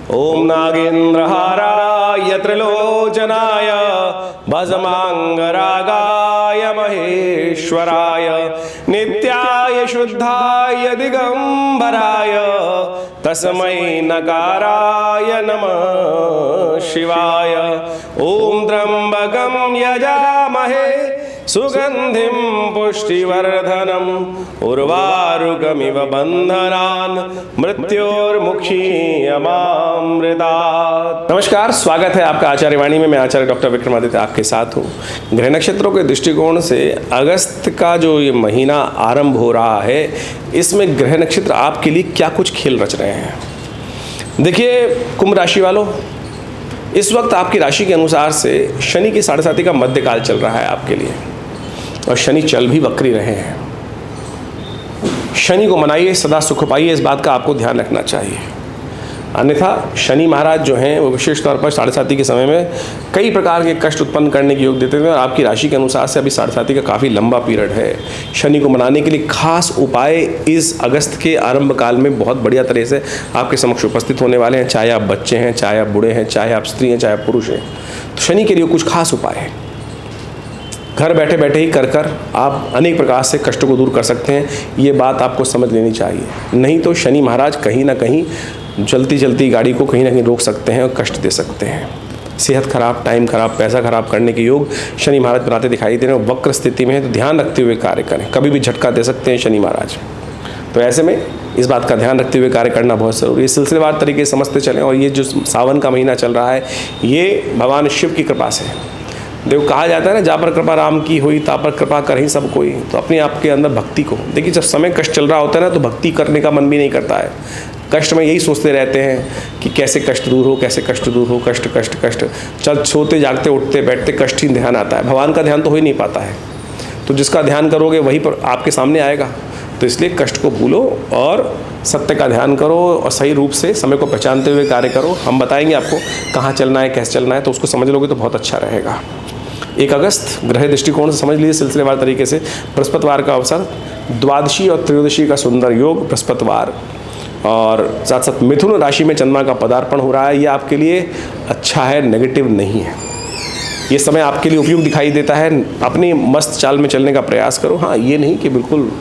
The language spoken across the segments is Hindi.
ओम नागेंद्रहाराय त्रिलोचनाय भस्मांगरागाय महेश्वराय नित्याय शुद्धाय दिगंबराय तस्मै नकाराय नमः शिवाय। ओम त्र्यंबकं यजामहे सुगंधिं पुष्टिवर्धनम् उर्वारुकमिव बंधनान् मृत्योर्मुक्षीयमामृतात्। नमस्कार, स्वागत है आपका आचार्य वाणी में। मैं आचार्य डॉक्टर विक्रमादित्य आपके साथ हूँ। ग्रह नक्षत्रों के दृष्टिकोण से अगस्त का जो ये महीना आरंभ हो रहा है, इसमें ग्रह नक्षत्र आपके लिए क्या कुछ खेल रच रहे हैं। देखिए कुंभ राशि वालों, इस वक्त आपकी राशि के अनुसार से शनि की 7.5 का मध्यकाल चल रहा है आपके लिए, और शनि चल भी वक्री रहे हैं। शनि को मनाइए, सदा सुख पाइए, इस बात का आपको ध्यान रखना चाहिए। अन्यथा शनि महाराज जो हैं वो विशेष तौर पर 7.5 के समय में कई प्रकार के कष्ट उत्पन्न करने के योग देते थे, और आपकी राशि के अनुसार से अभी 7.5 का काफ़ी लंबा पीरियड है। शनि को मनाने के लिए खास उपाय इस अगस्त के आरंभ काल में बहुत बढ़िया तरह से आपके समक्ष उपस्थित होने वाले हैं। चाहे आप बच्चे हैं, चाहे आप बूढ़े हैं, चाहे आप स्त्री हैं, चाहे आप पुरुष हैं, तो शनि के लिए कुछ खास उपाय है। घर बैठे बैठे ही कर आप अनेक प्रकार से कष्टों को दूर कर सकते हैं। ये बात आपको समझ लेनी चाहिए, नहीं तो शनि महाराज कहीं ना कहीं चलती गाड़ी को कहीं ना कहीं रोक सकते हैं और कष्ट दे सकते हैं। सेहत खराब, टाइम खराब, पैसा खराब करने के योग शनि महाराज बनाते दिखाई दे रहे हैं। वक्र स्थिति में है तो ध्यान रखते हुए कार्य करें, कभी भी झटका दे सकते हैं शनि महाराज। तो ऐसे में इस बात का ध्यान रखते हुए कार्य करना बहुत ज़रूरी है। सिलसिलेवार तरीके से समझते चलें। और ये जो सावन का महीना चल रहा है, ये भगवान शिव की कृपा से है। देखो कहा जाता है ना, जा पर कृपा राम की हुई, ता पर कृपा कर ही सब कोई। तो अपने आप के अंदर भक्ति को देखिए, जब समय कष्ट चल रहा होता है ना, तो भक्ति करने का मन भी नहीं करता है। कष्ट में यही सोचते रहते हैं कि कैसे कष्ट दूर हो, कैसे कष्ट दूर हो, कष्ट कष्ट कष्ट। चल सोते जागते उठते बैठते कष्ट ही ध्यान आता है, भगवान का ध्यान तो हो ही नहीं पाता है। तो जिसका ध्यान करोगे वही पर आपके सामने आएगा। तो इसलिए कष्ट को भूलो और सत्य का ध्यान करो, और सही रूप से समय को पहचानते हुए कार्य करो। हम बताएंगे आपको कहाँ चलना है, कैसे चलना है, तो उसको समझ लोगे तो बहुत अच्छा रहेगा। 1 अगस्त ग्रह दृष्टिकोण से समझ लीजिए सिलसिलेवार तरीके से। बृहस्पतिवार का अवसर, द्वादशी और त्रयोदशी का सुंदर योग बृहस्पतिवार, और साथ साथ मिथुन राशि में चंद्रमा का पदार्पण हो रहा है। ये आपके लिए अच्छा है, नेगेटिव नहीं है। ये समय आपके लिए उपयुक्त दिखाई देता है। अपनी मस्त चाल में चलने का प्रयास करो। हाँ, ये नहीं कि बिल्कुल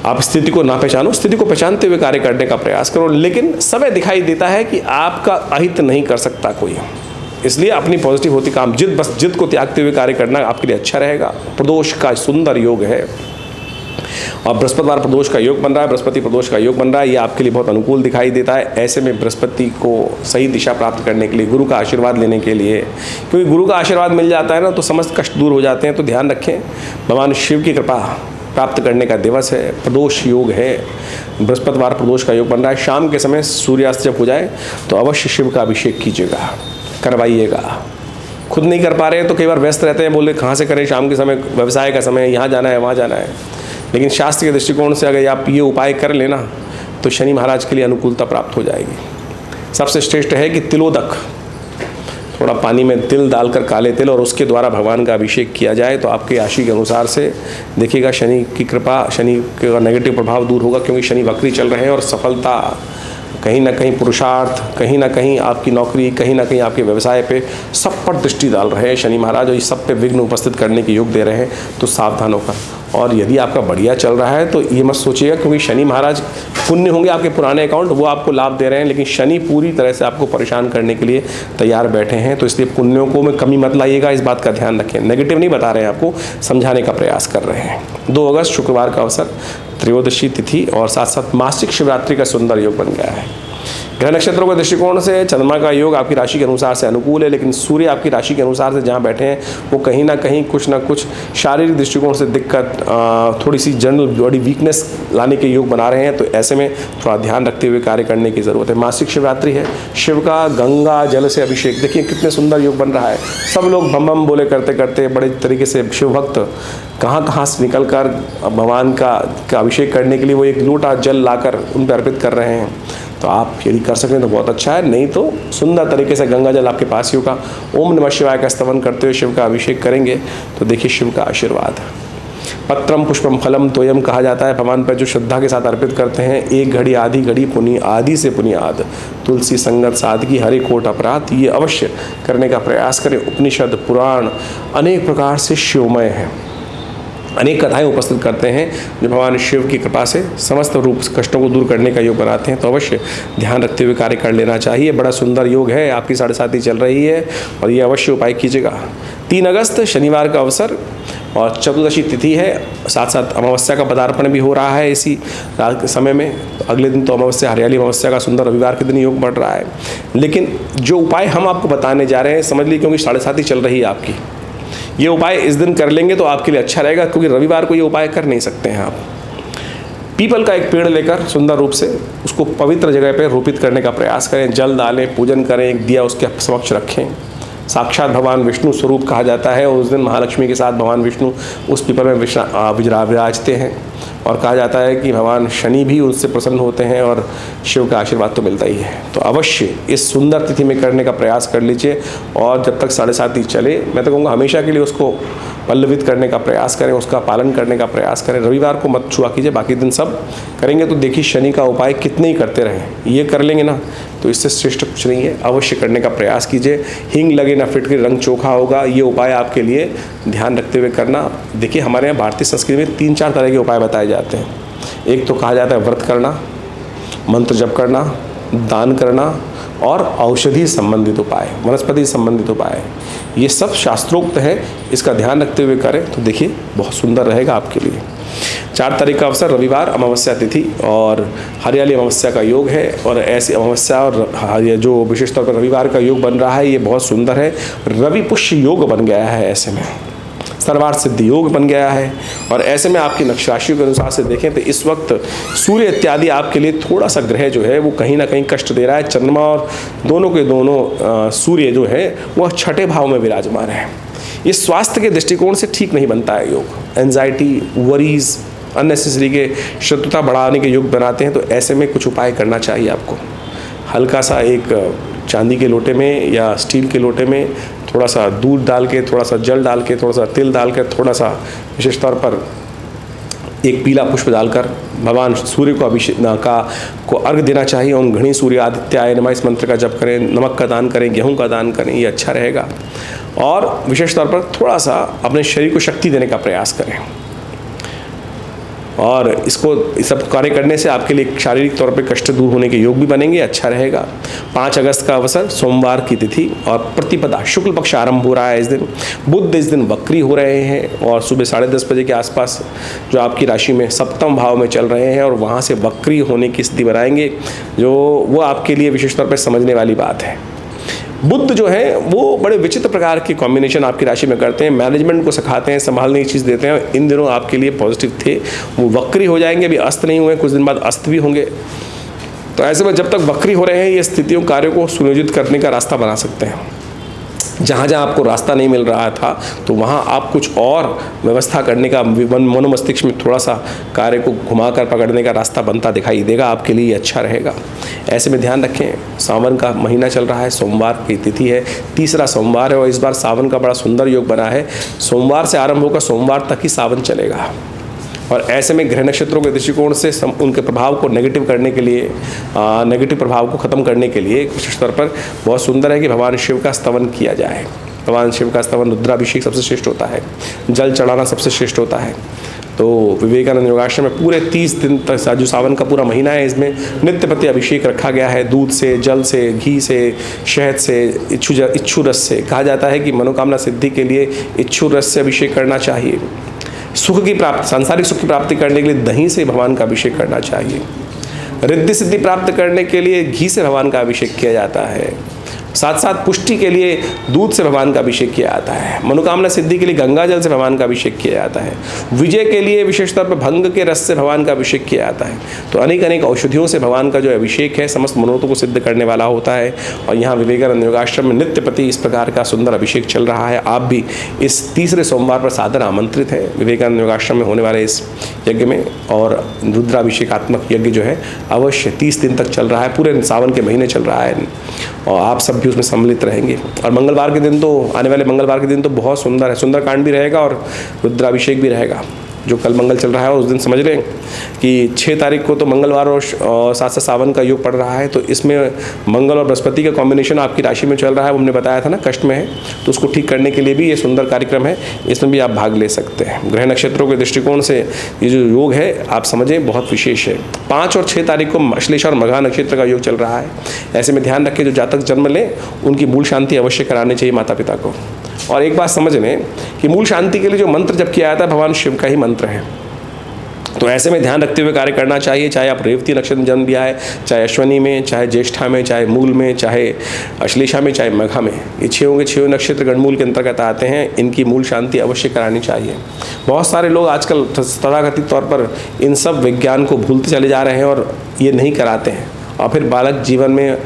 आप स्थिति को ना पहचानो, स्थिति को पहचानते हुए कार्य करने का प्रयास करो। लेकिन समय दिखाई देता है कि आपका अहित नहीं कर सकता कोई, इसलिए अपनी पॉजिटिव होती काम, जिद को त्यागते हुए कार्य करना आपके लिए अच्छा रहेगा। प्रदोष का सुंदर योग है, और बृहस्पतिवार प्रदोष का योग बन रहा है, बृहस्पति प्रदोष का योग बन रहा है। ये आपके लिए बहुत अनुकूल दिखाई देता है। ऐसे में बृहस्पति को सही दिशा प्राप्त करने के लिए, गुरु का आशीर्वाद लेने के लिए, क्योंकि गुरु का आशीर्वाद मिल जाता है ना, तो समस्त कष्ट दूर हो जाते हैं। तो ध्यान रखें, भगवान शिव की कृपा प्राप्त करने का दिवस है। प्रदोष योग है, बृहस्पतिवार प्रदोष का योग बन रहा है। शाम के समय सूर्यास्त जब हो जाए तो अवश्य शिव का अभिषेक कीजिएगा, करवाइएगा। खुद नहीं कर पा रहे हैं तो कई बार व्यस्त रहते हैं, बोले कहाँ से करें, शाम के समय व्यवसाय का समय, यहाँ जाना है वहाँ जाना है। लेकिन शास्त्र के दृष्टिकोण से अगर आप ये उपाय कर लेना तो शनि महाराज के लिए अनुकूलता प्राप्त हो जाएगी। सबसे श्रेष्ठ है कि तिलोदक, थोड़ा पानी में तिल डालकर, काले तिल, और उसके द्वारा भगवान का अभिषेक किया जाए तो आपकी राशि के अनुसार से देखिएगा शनि की कृपा, शनि का नेगेटिव प्रभाव दूर होगा। क्योंकि शनि वक्री चल रहे हैं, और सफलता, कहीं ना कहीं पुरुषार्थ, कहीं ना कहीं आपकी नौकरी, कहीं ना कहीं आपके व्यवसाय पे, सब पर दृष्टि डाल रहे हैं शनि महाराज, और इस सब पे विघ्न उपस्थित करने के योग दे रहे हैं। तो सावधान होकर, और यदि आपका बढ़िया चल रहा है तो ये मत सोचिएगा, क्योंकि शनि महाराज पुण्य होंगे आपके पुराने अकाउंट, वो आपको लाभ दे रहे हैं। लेकिन शनि पूरी तरह से आपको परेशान करने के लिए तैयार बैठे हैं। तो इसलिए पुण्यों को में कमी मत लाइएगा, इस बात का ध्यान रखें। नेगेटिव नहीं बता रहे हैं, आपको समझाने का प्रयास कर रहे हैं। 2 अगस्त शुक्रवार का अवसर, त्रयोदशी तिथि, और साथ साथ मासिक शिवरात्रि का सुंदर योग बन गया है। ग्रह नक्षत्रों के दृष्टिकोण से चंद्रमा का योग आपकी राशि के अनुसार से अनुकूल है, लेकिन सूर्य आपकी राशि के अनुसार से जहाँ बैठे हैं वो कहीं ना कहीं कुछ ना कुछ शारीरिक दृष्टिकोण से दिक्कत, थोड़ी सी जनरल बॉडी वीकनेस लाने के योग बना रहे हैं। तो ऐसे में थोड़ा ध्यान रखते हुए कार्य करने की ज़रूरत है। मासिक शिवरात्रि है, शिव का गंगा जल से अभिषेक, देखिए कितने सुंदर योग बन रहा है। सब लोग बम बम बोले करते करते बड़े तरीके से शिव भक्त कहाँ से निकल कर भगवान का अभिषेक करने के लिए वो 1 लोटा जल लाकर उन पर अर्पित कर रहे हैं। तो आप यदि कर सकें तो बहुत अच्छा है, नहीं तो सुंदर तरीके से गंगा जल आपके पास ही होगा। ओम नमः शिवाय का स्तवन करते हुए शिव का अभिषेक करेंगे तो देखिए शिव का आशीर्वाद। पत्रम पुष्पम फलम तोयम कहा जाता है। भगवान पर जो श्रद्धा के साथ अर्पित करते हैं, एक घड़ी आधी घड़ी पुनि आदि से पुनियाद, तुलसी संगत सादगी हरे कोट अपराध, ये अवश्य करने का प्रयास करें। उपनिषद पुराण अनेक प्रकार से शिवमय हैं, अनेक कथाएं उपस्थित करते हैं जो भगवान शिव की कृपा से समस्त रूप कष्टों को दूर करने का योग बनाते हैं। तो अवश्य ध्यान रखते हुए कार्य कर लेना चाहिए। बड़ा सुंदर योग है, आपकी 7.5 चल रही है और ये अवश्य उपाय कीजिएगा। 3 अगस्त शनिवार का अवसर और चतुर्दशी तिथि है, साथ साथ अमावस्या का पदार्पण भी हो रहा है इसी रात के समय में। तो अगले दिन तो अमावस्या, हरियाली अमावस्या का सुंदर रविवार के दिन योग बढ़ रहा है। लेकिन जो उपाय हम आपको बताने जा रहे हैं, समझ लीजिए क्योंकि 7.5 चल रही है आपकी, ये उपाय इस दिन कर लेंगे तो आपके लिए अच्छा रहेगा, क्योंकि रविवार को ये उपाय कर नहीं सकते हैं आप। पीपल का एक पेड़ लेकर सुंदर रूप से उसको पवित्र जगह पर रोपित करने का प्रयास करें, जल डालें, पूजन करें, एक दिया उसके समक्ष रखें। साक्षात भगवान विष्णु स्वरूप कहा जाता है और उस दिन महालक्ष्मी के साथ भगवान विष्णु उस पीपल में विराजते हैं और कहा जाता है कि भगवान शनि भी उससे प्रसन्न होते हैं और शिव का आशीर्वाद तो मिलता ही है। तो अवश्य इस सुंदर तिथि में करने का प्रयास कर लीजिए और जब तक 7.5 चले, मैं तो कहूँगा हमेशा के लिए उसको पल्लवित करने का प्रयास करें, उसका पालन करने का प्रयास करें। रविवार को मत छुआ कीजिए, बाकी दिन सब करेंगे तो देखिए शनि का उपाय कितने ही करते रहें, ये कर लेंगे ना तो इससे श्रेष्ठ कुछ नहीं है। अवश्य करने का प्रयास कीजिए। हींग लगे ना फिटकरी रंग चोखा होगा, ये उपाय आपके लिए ध्यान रखते हुए करना। देखिए हमारे यहाँ भारतीय संस्कृति में 3-4 तरह के उपाय बताए जाते हैं। एक तो कहा जाता है व्रत करना, मंत्र जप करना, दान करना और औषधि संबंधित उपाय, वनस्पति संबंधित उपाय, ये सब शास्त्रोक्त है। इसका ध्यान रखते हुए करें तो देखिए बहुत सुंदर रहेगा आपके लिए। 4 तारीख का अवसर रविवार, अमावस्या तिथि और हरियाली अमावस्या का योग है। और ऐसी अमावस्या और ये जो विशेष तौर पर रविवार का योग बन रहा है, ये बहुत सुंदर है। रवि पुष्य योग बन गया है, ऐसे में सर्वार्थ सिद्धि योग बन गया है। और ऐसे में आपकी नक्ष राशियों के अनुसार से देखें तो इस वक्त सूर्य इत्यादि आपके लिए थोड़ा सा ग्रह जो है वो कहीं ना कहीं कष्ट दे रहा है। चंद्रमा और दोनों के दोनों सूर्य जो है वह 6ठे भाव में विराजमान है। ये स्वास्थ्य के दृष्टिकोण से ठीक नहीं बनता है योग। एंजाइटी, वरीज, अननेसेसरी के शत्रुता बढ़ाने के योग बनाते हैं। तो ऐसे में कुछ उपाय करना चाहिए आपको। हल्का सा एक चांदी के लोटे में या स्टील के लोटे में थोड़ा सा दूध डाल के, थोड़ा सा जल डाल के, थोड़ा सा तिल डाल के, थोड़ा सा विशेष तौर पर एक पीला पुष्प डालकर भगवान सूर्य को को अर्घ देना चाहिए। ओम घृणी सूर्य आदित्याय नमः, इस मंत्र का जप करें। नमक का दान करें, गेहूं का दान करें, ये अच्छा रहेगा। और विशेष तौर पर थोड़ा सा अपने शरीर को शक्ति देने का प्रयास करें। और इसको सब कार्य करने से आपके लिए शारीरिक तौर पे कष्ट दूर होने के योग भी बनेंगे, अच्छा रहेगा। 5 अगस्त का अवसर सोमवार की तिथि और प्रतिपदा शुक्ल पक्ष आरंभ हो रहा है इस दिन। बुध इस दिन वक्री हो रहे हैं और सुबह 10:30 बजे के आसपास जो आपकी राशि में सप्तम भाव में चल रहे हैं और वहाँ से वक्री होने की स्थिति बनाएंगे, जो वो आपके लिए विशेष तौर पर समझने वाली बात है। बुध जो है वो बड़े विचित्र प्रकार के कॉम्बिनेशन आपकी राशि में करते हैं, मैनेजमेंट को सिखाते हैं, संभालने की चीज़ देते हैं। इन दिनों आपके लिए पॉजिटिव थे, वो वक्री हो जाएंगे, अभी अस्त नहीं हुए, कुछ दिन बाद अस्त भी होंगे। तो ऐसे में जब तक वक्री हो रहे हैं ये स्थितियों कार्यों को सुनियोजित करने का रास्ता बना सकते हैं। जहाँ जहाँ आपको रास्ता नहीं मिल रहा था तो वहाँ आप कुछ और व्यवस्था करने का मनोमस्तिष्क में थोड़ा सा कार्य को घुमाकर पकड़ने का रास्ता बनता दिखाई देगा, आपके लिए अच्छा रहेगा। ऐसे में ध्यान रखें, सावन का महीना चल रहा है, सोमवार की तिथि है, 3रा सोमवार है और इस बार सावन का बड़ा सुंदर योग बना है। सोमवार से आरंभ होकर सोमवार तक ही सावन चलेगा और ऐसे में ग्रह नक्षत्रों के दृष्टिकोण से उनके प्रभाव को नेगेटिव करने के लिए, नेगेटिव प्रभाव को ख़त्म करने के लिए विशेष तौर पर बहुत सुंदर है कि भगवान शिव का स्तवन किया जाए। भगवान शिव का स्तवन, रुद्राभिषेक सबसे श्रेष्ठ होता है, जल चढ़ाना सबसे श्रेष्ठ होता है। तो विवेकानंद योगाश्रम में पूरे 30 दिन तक जो सावन का पूरा महीना है, इसमें नित्य प्रति अभिषेक रखा गया है, दूध से, जल से, घी से, शहद से, इच्छू रस से। कहा जाता है कि मनोकामना सिद्धि के लिए इच्छू रस से अभिषेक करना चाहिए। सुख की प्राप्ति, सांसारिक सुख की प्राप्ति करने के लिए दही से भगवान का अभिषेक करना चाहिए। रिद्धि सिद्धि प्राप्त करने के लिए घी से भगवान का अभिषेक किया जाता है। साथ साथ पुष्टि के लिए दूध से भगवान का अभिषेक किया जाता है। मनोकामना सिद्धि के लिए गंगा जल से भगवान का अभिषेक किया जाता है। विजय के लिए विशेष तौर पर भंग के रस से भगवान का अभिषेक किया जाता है। तो अनेक अनेक औषधियों से भगवान का जो अभिषेक है समस्त मनोरथों को सिद्ध करने वाला होता है। और यहाँ विवेकानंद योगाश्रम में नित्य प्रति इस प्रकार का सुंदर अभिषेक चल रहा है। आप भी इस 3रे सोमवार पर सादर आमंत्रित हैं विवेकानंद योगाश्रम में होने वाले इस यज्ञ में। और रुद्राभिषेकात्मक यज्ञ जो है अवश्य 30 दिन तक चल रहा है, पूरे सावन के महीने चल रहा है और आप सब भी उसमें सम्मिलित रहेंगे। और मंगलवार के दिन तो, आने वाले मंगलवार के दिन तो बहुत सुंदर है, सुंदरकांड भी रहेगा और रुद्राभिषेक भी रहेगा। जो कल मंगल चल रहा है, और उस दिन समझ लें कि 6 तारीख को तो मंगलवार और साथ साथ सावन का योग पड़ रहा है, तो इसमें मंगल और बृहस्पति का कॉम्बिनेशन आपकी राशि में चल रहा है, वो हमने बताया था ना, कष्ट में है, तो उसको ठीक करने के लिए भी ये सुंदर कार्यक्रम है, इसमें भी आप भाग ले सकते हैं। ग्रह नक्षत्रों के दृष्टिकोण से ये जो योग है आप समझें बहुत विशेष है। 5 और 6 तारीख को अश्लेषा और मघा नक्षत्र का योग चल रहा है। ऐसे में ध्यान रखें जो जातक जन्म लें उनकी मूल शांति अवश्य करानी चाहिए माता पिता को। और एक बात समझ लें कि मूल शांति के लिए जो मंत्र जप किया जाता है भगवान शिव का ही मंत्र है, तो ऐसे में ध्यान रखते हुए कार्य करना चाहिए। चाहे आप रेवती नक्षत्र में जन्म लिया है, चाहे अश्वनी में, चाहे ज्येष्ठा में, चाहे मूल में, चाहे अश्लेषा में, चाहे मघा में, ये 6 नक्षत्र गणमूल के अंतर्गत आते हैं। इनकी मूल शांति अवश्य करानी चाहिए। बहुत सारे लोग आजकल तथाकथित तौर पर इन सब विज्ञान को भूलते चले जा रहे हैं और ये नहीं कराते हैं, और फिर बालक जीवन में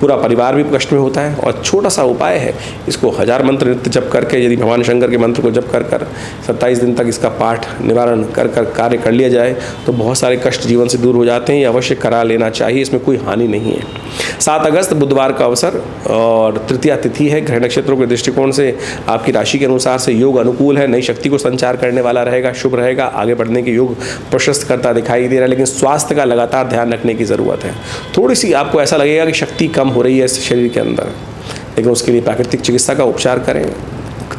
पूरा परिवार भी कष्ट में होता है। और छोटा सा उपाय है, इसको 1000 मंत्र नित्य जप करके, यदि भगवान शंकर के मंत्र को जप कर 27 दिन तक इसका पाठ निवारण कर कार्य कर लिया जाए तो बहुत सारे कष्ट जीवन से दूर हो जाते हैं। ये अवश्य करा लेना चाहिए, इसमें कोई हानि नहीं है। 7 अगस्त बुधवार का अवसर और तृतीया तिथि है। ग्रह नक्षत्रों के दृष्टिकोण से आपकी राशि के अनुसार से योग अनुकूल है, नई शक्ति को संचार करने वाला रहेगा, शुभ रहेगा, आगे बढ़ने के योग प्रशस्त करता दिखाई दे रहा है। लेकिन स्वास्थ्य का लगातार ध्यान रखने की ज़रूरत है। थोड़ी सी आपको ऐसा लगेगा कि शक्ति कम हो रही है इस शरीर के अंदर, लेकिन उसके लिए प्राकृतिक चिकित्सा का उपचार करें,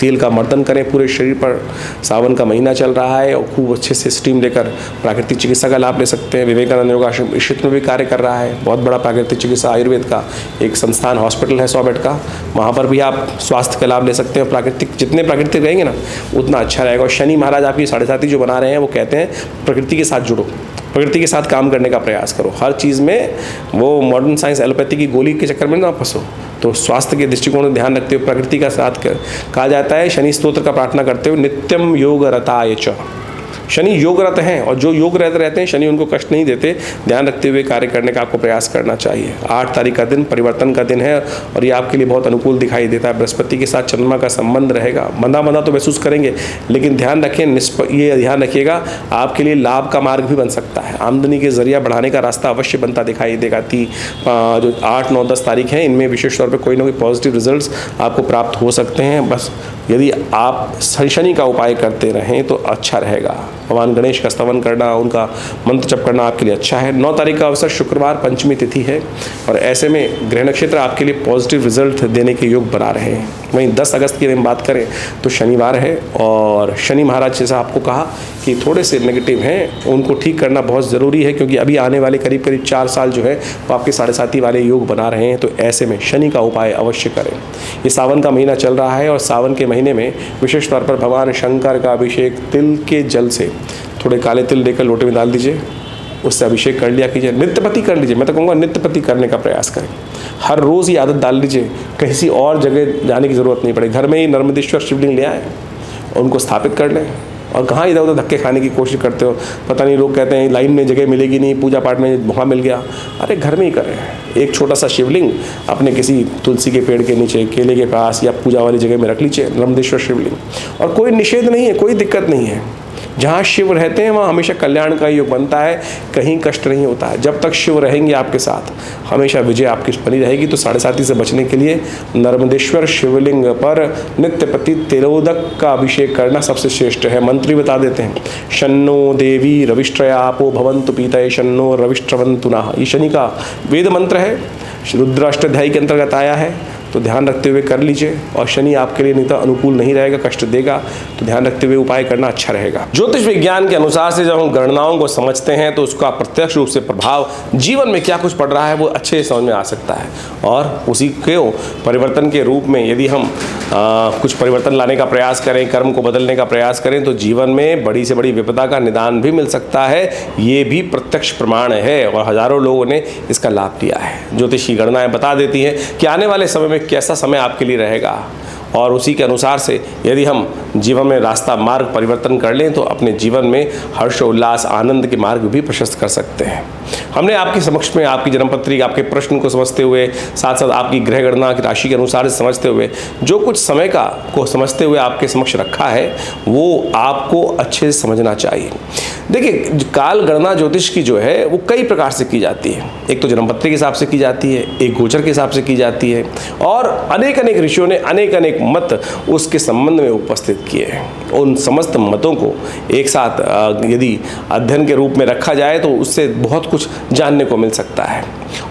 तेल का मर्दन करें पूरे शरीर पर। सावन का महीना चल रहा है और खूब अच्छे से स्टीम लेकर प्राकृतिक चिकित्सा का लाभ ले सकते हैं। विवेकानंद योगाश्रम इस क्षेत्र में भी कार्य कर रहा है, बहुत बड़ा प्राकृतिक चिकित्सा आयुर्वेद का एक संस्थान हॉस्पिटल है 100 बेड का, वहाँ पर भी आप स्वास्थ्य का लाभ ले सकते हैं। प्राकृतिक जितने प्राकृतिक रहेंगे ना उतना अच्छा रहेगा। और शनि महाराज आपकी 7.5 जो बना रहे हैं वो कहते हैं प्रकृति के साथ जुड़ो, प्रकृति के साथ काम करने का प्रयास करो। हर चीज़ में वो मॉडर्न साइंस एलोपैथी की गोली के चक्कर में ना फंसो। तो स्वास्थ्य के दृष्टिकोण में ध्यान रखते हुए प्रकृति का साथ कहा जाता है। शनि स्तोत्र का प्रार्थना करते हुए नित्यम योग रताय च, शनि योगरत हैं और जो योग रहते हैं शनि उनको कष्ट नहीं देते। ध्यान रखते हुए कार्य करने का आपको प्रयास करना चाहिए। 8 तारीख का दिन परिवर्तन का दिन है और ये आपके लिए बहुत अनुकूल दिखाई देता है। बृहस्पति के साथ चंद्रमा का संबंध रहेगा, बंधा तो महसूस करेंगे, लेकिन ध्यान रखें ये ध्यान रखिएगा आपके लिए लाभ का मार्ग भी बन सकता है। आमदनी के जरिया बढ़ाने का रास्ता अवश्य बनता दिखाई देगा। जो 8, 9, 10 तारीख है इनमें विशेष तौर पर कोई ना कोई पॉजिटिव रिजल्ट्स आपको प्राप्त हो सकते हैं। बस यदि आप शनि का उपाय करते रहें तो अच्छा रहेगा। भगवान गणेश का स्तवन करना, उनका मंत्र जप करना आपके लिए अच्छा है। 9 तारीख का अवसर शुक्रवार पंचमी तिथि है और ऐसे में ग्रह नक्षत्र आपके लिए पॉजिटिव रिजल्ट देने के योग बना रहे हैं। वहीं 10 अगस्त की हम बात करें तो शनिवार है और शनि महाराज जैसा आपको कहा कि थोड़े से नेगेटिव हैं, उनको ठीक करना बहुत ज़रूरी है क्योंकि अभी आने वाले करीब 4 साल जो है वो आपके 7.5 वाले योग बना रहे हैं। तो ऐसे में शनि का उपाय अवश्य करें। ये सावन का महीना चल रहा है और सावन के महीने में विशेष तौर पर भगवान शंकर का अभिषेक तिल के जल से, थोड़े काले तिल लेकर लोटे में डाल दीजिए, उससे अभिषेक कर लिया कीजिए। नित्यपति कर लीजिए, मैं तो कहूँगा नित्यपति करने का प्रयास करें। हर रोज़ ये आदत डाल लीजिए, किसी और जगह जाने की ज़रूरत नहीं पड़े। घर में ही नर्मदेश्वर शिवलिंग ले आए और उनको स्थापित कर लें। और कहाँ इधर उधर धक्के खाने की कोशिश करते हो, पता नहीं लोग कहते हैं लाइन में जगह मिलेगी नहीं, पूजा पाठ में वहाँ मिल गया। अरे घर में ही करें। एक छोटा सा शिवलिंग अपने किसी तुलसी के पेड़ के नीचे, केले के पास या पूजा वाली जगह में रख लीजिए, नर्मदेश्वर शिवलिंग। और कोई निषेध नहीं है, कोई दिक्कत नहीं है। जहाँ शिव रहते हैं वहाँ हमेशा कल्याण का योग बनता है, कहीं कष्ट नहीं होता है। जब तक शिव रहेंगे आपके साथ हमेशा विजय आपकी बनी रहेगी। तो 7.5 से बचने के लिए नर्मदेश्वर शिवलिंग पर नित्यपति तिलोदक का अभिषेक करना सबसे श्रेष्ठ है। मंत्री बता देते हैं, शन्नो देवी रविष्ट्रयापो भवन्तु पीतये शन्नो रविष्ट्रवन्तु नः। ये शनि का वेद मंत्र है, रुद्र अष्टाध्यायी के अंतर्गत आया है, तो ध्यान रखते हुए कर लीजिए। और शनि आपके लिए नहीं तो अनुकूल नहीं रहेगा, कष्ट देगा, तो ध्यान रखते हुए उपाय करना अच्छा रहेगा। ज्योतिष विज्ञान के अनुसार से जब हम गणनाओं को समझते हैं तो उसका प्रत्यक्ष रूप से प्रभाव जीवन में क्या कुछ पड़ रहा है वो अच्छे समझ में आ सकता है। और उसी के परिवर्तन के रूप में यदि हम कुछ परिवर्तन लाने का प्रयास करें, कर्म को बदलने का प्रयास करें, तो जीवन में बड़ी से बड़ी विपदा का निदान भी मिल सकता है। ये भी प्रत्यक्ष प्रमाण है और हजारों लोगों ने इसका लाभ लिया है। ज्योतिषी गणनाएं बता देती हैं कि आने वाले समय में कैसा समय आपके लिए रहेगा और उसी के अनुसार से यदि हम जीवन में रास्ता मार्ग परिवर्तन कर लें तो अपने जीवन में हर्ष उल्लास आनंद के मार्ग भी प्रशस्त कर सकते हैं। हमने आपके समक्ष में आपकी जन्मपत्री, आपके प्रश्न को समझते हुए, साथ साथ आपकी ग्रह गणना की राशि के अनुसार से समझते हुए, जो कुछ समय को समझते हुए आपके समक्ष रखा है वो आपको अच्छे से समझना चाहिए। देखिए, काल गणना ज्योतिष की जो है वो कई प्रकार से की जाती है। एक तो जन्मपत्री के हिसाब से की जाती है, एक गोचर के हिसाब से की जाती है और अनेक ऋषियों ने अनेक मत उसके संबंध में उपस्थित किए हैं। उन समस्त मतों को एक साथ यदि अध्ययन के रूप में रखा जाए तो उससे बहुत कुछ जानने को मिल सकता है।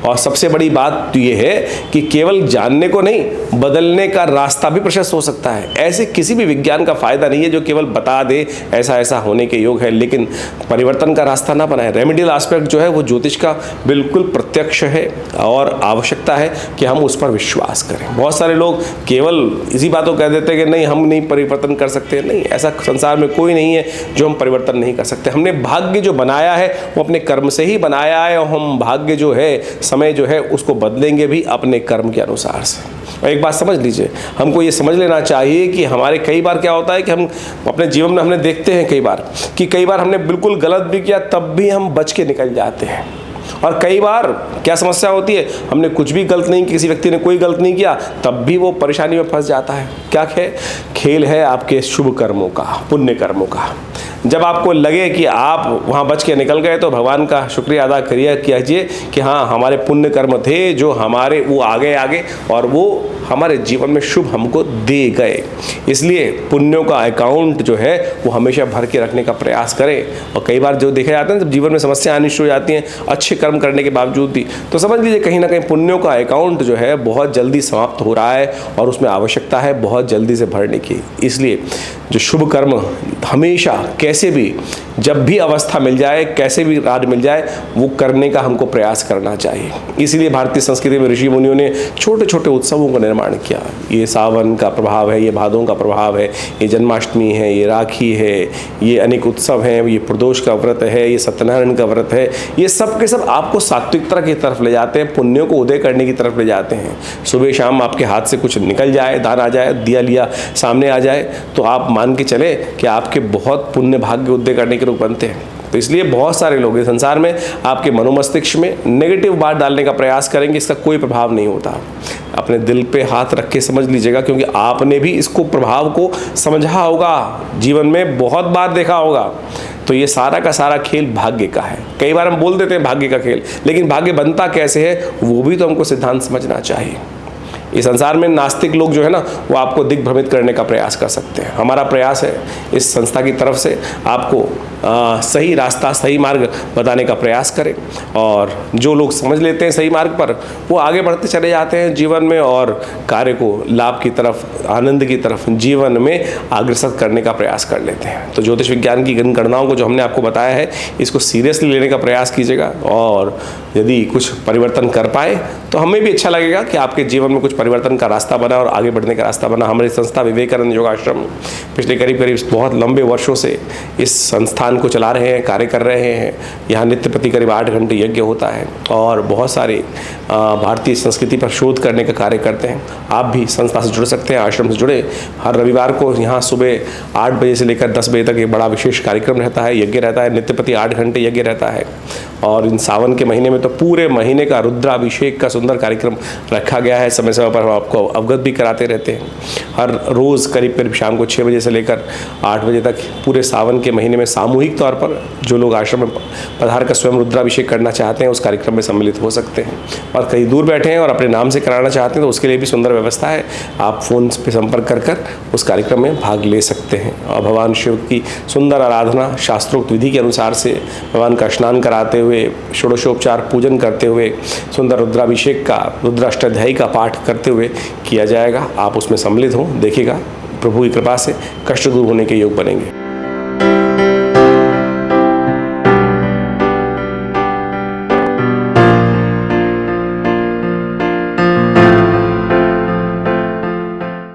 और सबसे बड़ी बात तो ये है कि केवल जानने को नहीं, बदलने का रास्ता भी प्रशस्त हो सकता है। ऐसे किसी भी विज्ञान का फायदा नहीं है जो केवल बता दे ऐसा ऐसा होने के योग है, लेकिन परिवर्तन का रास्ता ना बनाए। रेमेडियल एस्पेक्ट जो है वो ज्योतिष का बिल्कुल प्रत्यक्ष है और आवश्यकता है कि हम उस पर विश्वास करें। बहुत सारे लोग केवल इसी बातों कह देते हैं कि नहीं, हम नहीं परिवर्तन कर सकते। नहीं, ऐसा संसार में कोई नहीं है जो हम परिवर्तन नहीं कर सकते। हमने भाग्य जो बनाया है वो अपने कर्म से ही बनाया है, और हम भाग्य जो है, समय जो है, उसको बदलेंगे भी अपने कर्म के अनुसार से। और एक बात समझ लीजिए, हमको ये समझ लेना चाहिए कि हमारे कई बार क्या होता है कि हम अपने जीवन में हमने देखते हैं कई बार हमने बिल्कुल गलत भी किया तब भी हम बच के निकल जाते हैं। और कई बार क्या समस्या होती है, हमने कुछ भी गलत नहीं, किसी व्यक्ति ने कोई गलत नहीं किया तब भी वो परेशानी में फंस जाता है। क्या खेल है आपके शुभ कर्मों का, पुण्य कर्मों का। जब आपको लगे कि आप वहाँ बच के निकल गए तो भगवान का शुक्रिया अदा कीजिए कि हाँ, हमारे पुण्य कर्म थे जो हमारे वो आगे और वो हमारे जीवन में शुभ हमको दे गए। इसलिए पुण्यों का अकाउंट जो है वो हमेशा भर के रखने का प्रयास करें। और कई बार जो देखे जाते हैं, जब जीवन में समस्या आनी शुरू हो जाती हैं अच्छे कर्म करने के बावजूद भी, तो समझ लीजिए कहीं ना कहीं पुण्यों का अकाउंट जो है बहुत जल्दी समाप्त हो रहा है और उसमें आवश्यकता है बहुत जल्दी से भरने की। इसलिए जो शुभ कर्म हमेशा कैसे भी, जब भी अवस्था मिल जाए, कैसे भी राज मिल जाए, वो करने का हमको प्रयास करना चाहिए। इसलिए भारतीय संस्कृति में ऋषि मुनियों ने छोटे छोटे उत्सवों का निर्माण किया। ये सावन का प्रभाव है, ये भादों का प्रभाव है, ये जन्माष्टमी है, ये राखी है, ये अनेक उत्सव हैं, ये प्रदोष का व्रत है, ये सत्यनारायण का व्रत है। ये सब के सब आपको सात्विकता की तरफ ले जाते हैं, पुण्यों को उदय करने की तरफ ले जाते हैं। सुबह शाम आपके हाथ से कुछ निकल जाए, दान आ जाए, दिया लिया सामने आ जाए, तो आप मान के चले कि आपके बहुत पुण्य भाग्य उदय करने के लोग बनते हैं। तो इसलिए बहुत सारे लोग इस संसार में आपके मनोमस्तिष्क में नेगेटिव बात डालने का प्रयास करेंगे, इसका कोई प्रभाव नहीं होता। अपने दिल पे हाथ रख के समझ लीजिएगा, क्योंकि आपने भी इसको प्रभाव को समझा होगा, जीवन में बहुत बार देखा होगा। तो ये सारा का सारा खेल भाग्य का है। कई बार हम बोल देते हैं भाग्य का खेल, लेकिन भाग्य बनता कैसे है वो भी तो हमको सिद्धांत समझना चाहिए। इस संसार में नास्तिक लोग जो है ना, वो आपको दिग्भ्रमित करने का प्रयास कर सकते हैं। हमारा प्रयास है इस संस्था की तरफ से आपको सही रास्ता, सही मार्ग बताने का प्रयास करें, और जो लोग समझ लेते हैं सही मार्ग पर, वो आगे बढ़ते चले जाते हैं जीवन में और कार्य को लाभ की तरफ, आनंद की तरफ जीवन में अग्रसर करने का प्रयास कर लेते हैं। तो ज्योतिष विज्ञान की गणनाओं को जो हमने आपको बताया है, इसको सीरियसली लेने का प्रयास कीजिएगा, और यदि कुछ परिवर्तन कर पाए तो हमें भी अच्छा लगेगा कि आपके जीवन में कुछ परिवर्तन का रास्ता बना और आगे बढ़ने का रास्ता बना। हमारी संस्था विवेकानंद योगाश्रम पिछले करीब बहुत लंबे वर्षों से इस संस्थान को चला रहे हैं, कार्य कर रहे हैं। यहाँ नित्य प्रति करीब 8 घंटे यज्ञ होता है और बहुत सारे भारतीय संस्कृति पर शोध करने का कार्य करते हैं। आप भी संस्था से जुड़ सकते हैं, आश्रम से जुड़े। हर रविवार को यहाँ सुबह 8 बजे से लेकर 10 बजे तक एक बड़ा विशेष कार्यक्रम रहता है, यज्ञ रहता है, नित्य प्रति 8 घंटे यज्ञ रहता है। और इन सावन के महीने में तो पूरे महीने का रुद्राभिषेक का सुंदर कार्यक्रम रखा गया है। समय समय पर हम आपको अवगत भी कराते रहते हैं। हर रोज़ करीब शाम को 6 बजे से लेकर 8 बजे तक पूरे सावन के महीने में सामूहिक तौर पर जो लोग आश्रम में पधार कर स्वयं रुद्राभिषेक करना चाहते हैं उस कार्यक्रम में सम्मिलित हो सकते हैं। और कहीं दूर बैठे हैं और अपने नाम से कराना चाहते हैं तो उसके लिए भी सुंदर व्यवस्था है। आप फ़ोन पे संपर्क कर उस कार्यक्रम में भाग ले सकते हैं। और भगवान शिव की सुंदर आराधना शास्त्रोक्त विधि के अनुसार से भगवान का स्नान कराते हुए, षोडशोपचार पूजन करते हुए, सुंदर रुद्राभिषेक का, रुद्राष्टाध्यायी का पाठ करते हुए किया जाएगा। आप उसमें सम्मिलित हों, देखिएगा प्रभु की कृपा से कष्ट दूर होने के योग बनेंगे।